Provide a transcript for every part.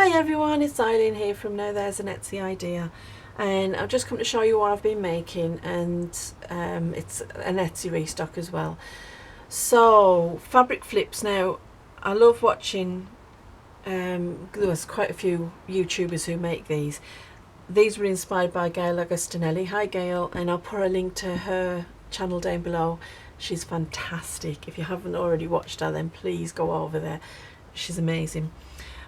Hi everyone, it's Eileen here from Now There's an Etsy Idea, and I've just come to show you what I've been making, and it's an Etsy restock as well. So fabric flips. Now I love watching, there's quite a few YouTubers who make these. These were inspired by Gayle Agostinelli. Hi Gayle, and I'll put a link to her channel down below. She's fantastic. If you haven't already watched her, then please go over there. She's amazing.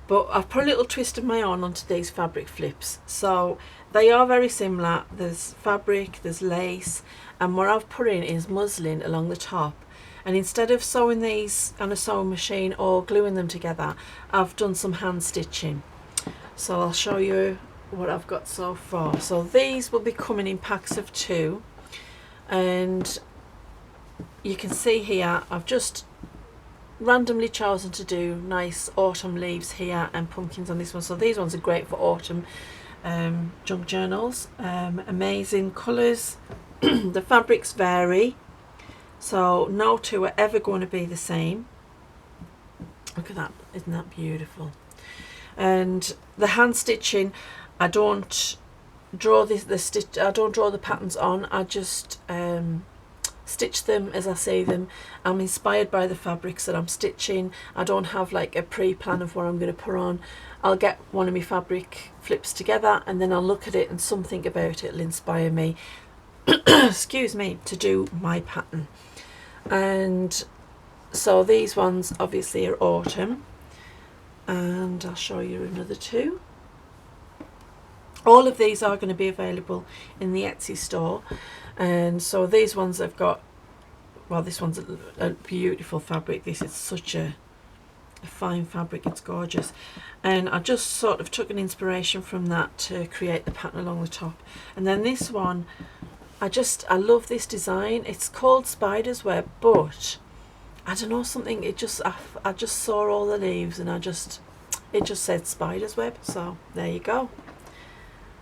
But I've put a little twist of my own onto these fabric flips. So they are very similar. There's fabric, there's lace, and what I've put in is muslin along the top. And instead of sewing these on a sewing machine or gluing them together, I've done some hand stitching. So I'll show you what I've got so far. So these will be coming in packs of 2, and you can see here I've just randomly chosen to do nice autumn leaves here and pumpkins on this one. So these ones are great for autumn junk journals. Amazing colours. The fabrics vary, so no two are ever going to be the same. Look at that, isn't that beautiful? And the hand stitching, I don't draw I don't draw the patterns on. I just stitch them as I see them. I'm inspired by the fabrics that I'm stitching. I don't have like a pre-plan of what I'm going to put on. I'll get one of my fabric flips together and then I'll look at it, and something about it will inspire me excuse me, to do my pattern. And so these ones obviously are autumn, and I'll show you another 2. All of these are going to be available in the Etsy store. And so these ones I've got, well, this one's a beautiful fabric. This is such a fine fabric, it's gorgeous. And I just sort of took an inspiration from that to create the pattern along the top. And then this one, I love this design. It's called Spider's Web, but I don't know, something, it just, I just saw all the leaves and it just said Spider's Web. So there you go.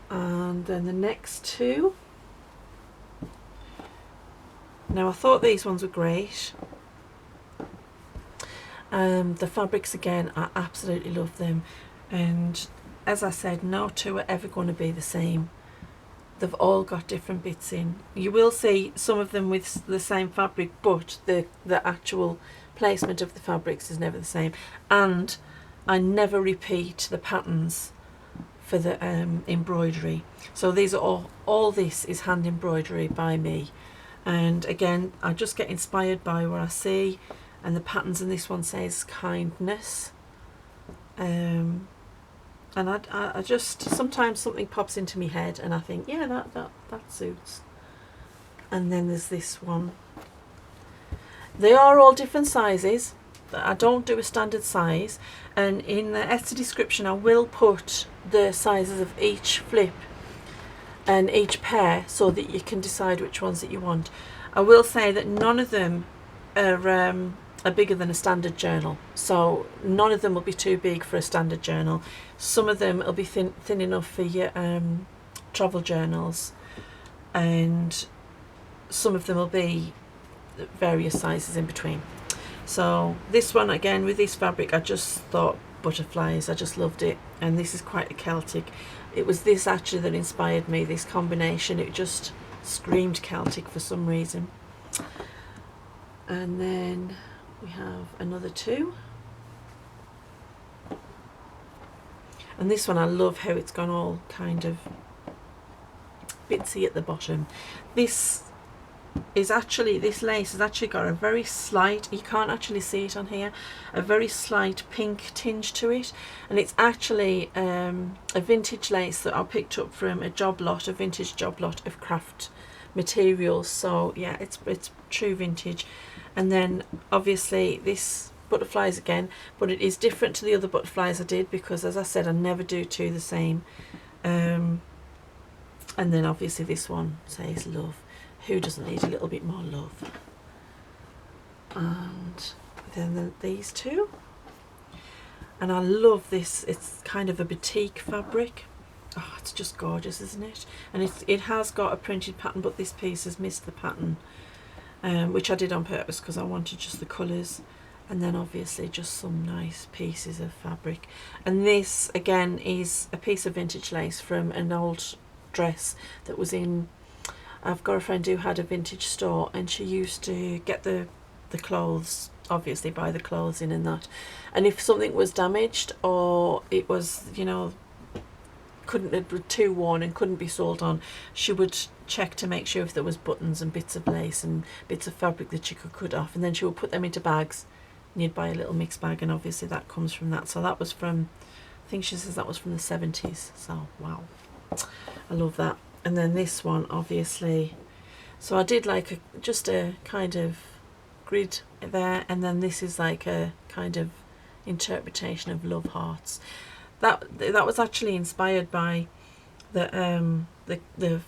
And then the next 2. Now I thought these ones were great. The fabrics again, I absolutely love them, and as I said, no 2 are ever going to be the same. They've all got different bits in. You will see some of them with the same fabric, but the actual placement of the fabrics is never the same. And I never repeat the patterns for the embroidery. So these are all this is hand embroidery by me. And again, I just get inspired by what I see, and the patterns in this one says kindness. And I just, sometimes something pops into my head and I think, yeah, that suits. And then there's this one. They are all different sizes. I don't do a standard size, and in the Etsy description I will put the sizes of each flip and each pair so that you can decide which ones that you want. I will say that none of them are bigger than a standard journal, so none of them will be too big for a standard journal. Some of them will be thin enough for your travel journals, and some of them will be various sizes in between. So this one, again, with this fabric, I just thought butterflies. I just loved it, and this is quite a Celtic. It was this actually that inspired me, this combination. It just screamed Celtic for some reason. And then we have another 2. And this one, I love how it's gone all kind of bitsy at the bottom. This lace has actually got a very slight, you can't actually see it on here, a very slight pink tinge to it, and it's actually a vintage lace that I picked up from a vintage job lot of craft materials. So yeah, it's true vintage. And then obviously this butterflies again, but it is different to the other butterflies I did, because as I said, I never do 2 the same. And then obviously this one says love. Who doesn't need a little bit more love? And then these 2, and I love this. It's kind of a batik fabric. Oh, it's just gorgeous, isn't it? And it has got a printed pattern, but this piece has missed the pattern, which I did on purpose because I wanted just the colours. and then obviously just some nice pieces of fabric. And this again is a piece of vintage lace from an old dress that was in, I've got a friend who had a vintage store, and she used to get the clothes, obviously buy the clothes in and that, and if something was damaged or it was, you know, it was too worn and couldn't be sold on, she would check to make sure if there was buttons and bits of lace and bits of fabric that she could cut off, and then she would put them into bags, and you'd buy a little mixed bag, and obviously that comes from that. So that was from, I think she says that was from the 70s. So wow, I love that. And then this one, obviously, so I did like just a kind of grid there, and then this is like a kind of interpretation of love hearts. That was actually inspired by the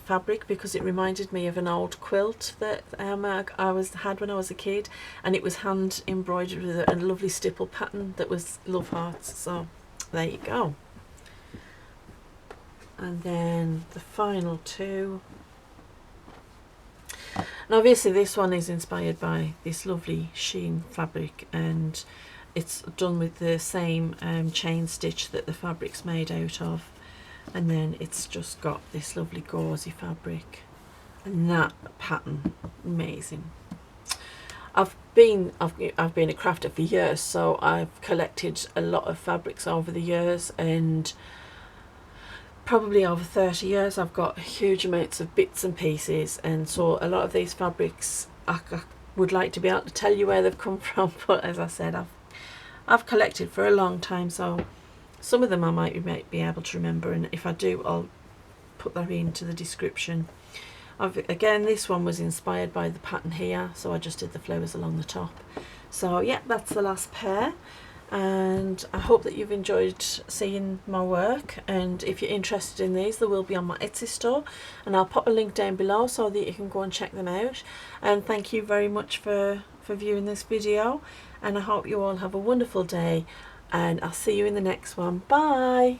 fabric, because it reminded me of an old quilt that I had when I was a kid, and it was hand embroidered with a lovely stipple pattern that was love hearts. So there you go. And then the final two, and obviously this one is inspired by this lovely sheen fabric, and it's done with the same chain stitch that the fabric's made out of, and then it's just got this lovely gauzy fabric, and that pattern, amazing. I've been a crafter for years, so I've collected a lot of fabrics over the years, and probably over 30 years I've got huge amounts of bits and pieces, and so a lot of these fabrics I would like to be able to tell you where they've come from, but as I said, I've collected for a long time, so some of them I might be able to remember, and if I do, I'll put that into the description. Again, this one was inspired by the pattern here, so I just did the flowers along the top. So yeah, that's the last pair, and I hope that you've enjoyed seeing my work, and if you're interested in these, they will be on my Etsy store, and I'll pop a link down below so that you can go and check them out. And thank you very much for viewing this video, and I hope you all have a wonderful day, and I'll see you in the next one. Bye.